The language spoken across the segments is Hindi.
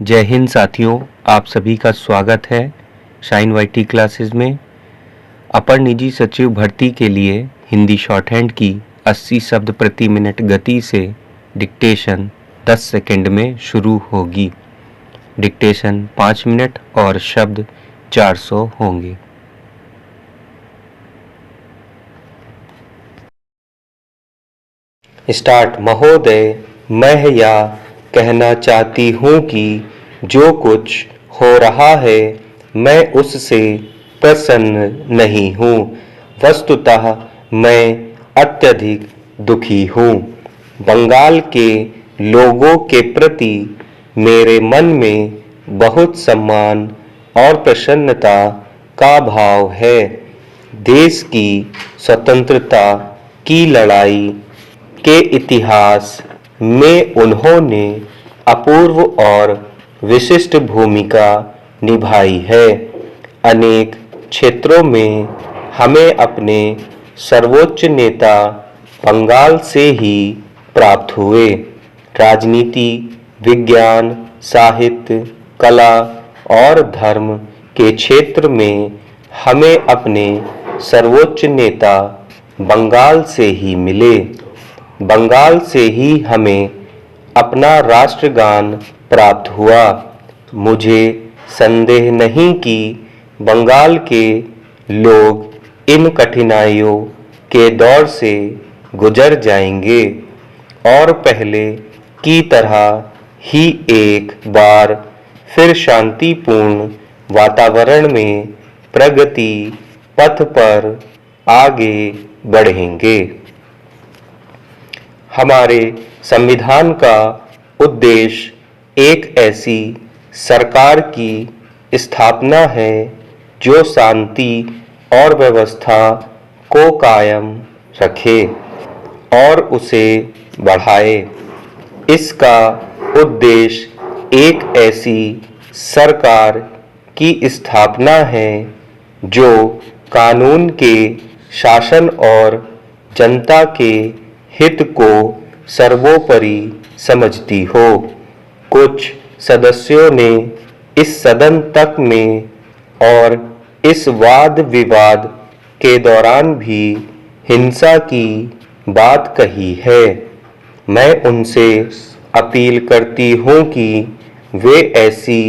जय हिंद साथियों, आप सभी का स्वागत है शाइन वाईटी क्लासेस में। अपर निजी सचिव भर्ती के लिए हिंदी शॉर्ट हैंड की 80 शब्द प्रति मिनट गति से डिक्टेशन 10 सेकंड में शुरू होगी। डिक्टेशन 5 मिनट और शब्द 400 होंगे। स्टार्ट। महोदय, मैं यह कहना चाहती हूँ कि जो कुछ हो रहा है मैं उससे प्रसन्न नहीं हूँ। वस्तुतः मैं अत्यधिक दुखी हूँ। बंगाल के लोगों के प्रति मेरे मन में बहुत सम्मान और प्रसन्नता का भाव है। देश की स्वतंत्रता की लड़ाई के इतिहास में उन्होंने अपूर्व और विशिष्ट भूमिका निभाई है। अनेक क्षेत्रों में हमें अपने सर्वोच्च नेता बंगाल से ही प्राप्त हुए। राजनीति, विज्ञान, साहित्य, कला और धर्म के क्षेत्र में हमें अपने सर्वोच्च नेता बंगाल से ही मिले। बंगाल से ही हमें अपना राष्ट्रगान प्राप्त हुआ। मुझे संदेह नहीं कि बंगाल के लोग इन कठिनाइयों के दौर से गुजर जाएंगे और पहले की तरह ही एक बार फिर शांतिपूर्ण वातावरण में प्रगति पथ पर आगे बढ़ेंगे। हमारे संविधान का उद्देश्य एक ऐसी सरकार की स्थापना है जो शांति और व्यवस्था को कायम रखे और उसे बढ़ाए। इसका उद्देश्य एक ऐसी सरकार की स्थापना है जो कानून के शासन और जनता के हित को सर्वोपरि समझती हो। कुछ सदस्यों ने इस सदन तक में और इस वाद विवाद के दौरान भी हिंसा की बात कही है। मैं उनसे अपील करती हूँ कि वे ऐसी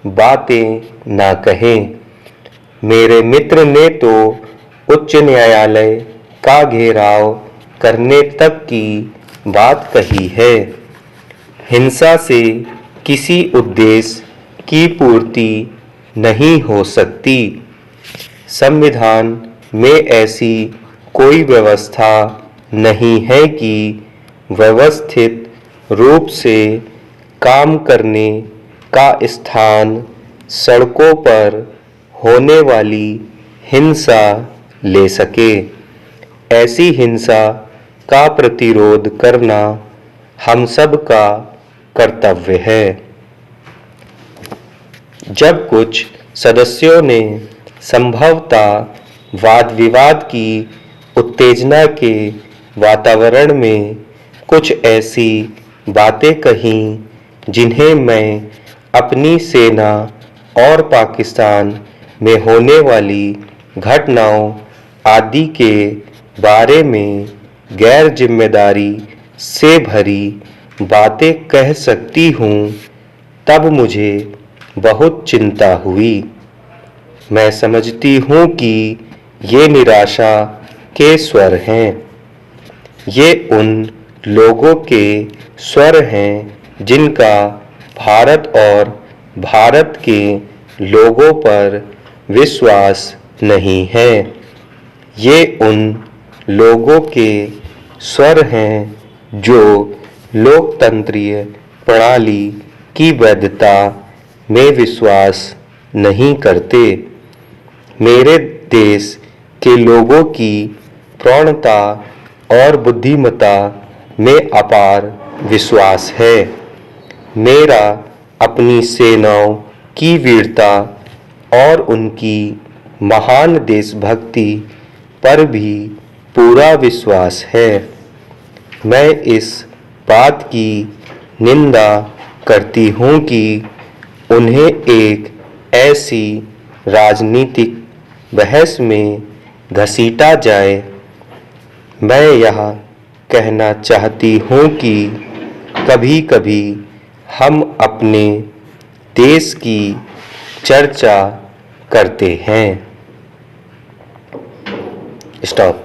बातें ना कहें। मेरे मित्र ने तो उच्च न्यायालय का घेराव करने तक की बात कही है। हिंसा से किसी उद्देश्य की पूर्ति नहीं हो सकती। संविधान में ऐसी कोई व्यवस्था नहीं है कि व्यवस्थित रूप से काम करने का स्थान सड़कों पर होने वाली हिंसा ले सके। ऐसी हिंसा का प्रतिरोध करना हम सब का कर्तव्य है। जब कुछ सदस्यों ने संभवतः वाद विवाद की उत्तेजना के वातावरण में कुछ ऐसी बातें कहीं जिन्हें मैं अपनी सेना और पाकिस्तान में होने वाली घटनाओं आदि के बारे में गैर जिम्मेदारी से भरी बातें कह सकती हूँ, तब मुझे बहुत चिंता हुई। मैं समझती हूँ कि ये निराशा के स्वर हैं। ये उन लोगों के स्वर हैं जिनका भारत और भारत के लोगों पर विश्वास नहीं है। ये उन लोगों के स्वर हैं जो लोकतंत्रीय प्रणाली की वैधता में विश्वास नहीं करते। मेरे देश के लोगों की प्रौढ़ता और बुद्धिमत्ता में अपार विश्वास है। मेरा अपनी सेनाओं की वीरता और उनकी महान देशभक्ति पर भी पूरा विश्वास है। मैं इस बात की निंदा करती हूँ कि उन्हें एक ऐसी राजनीतिक बहस में घसीटा जाए। मैं यह कहना चाहती हूँ कि कभी-कभी हम अपने देश की चर्चा करते हैं। स्टॉप।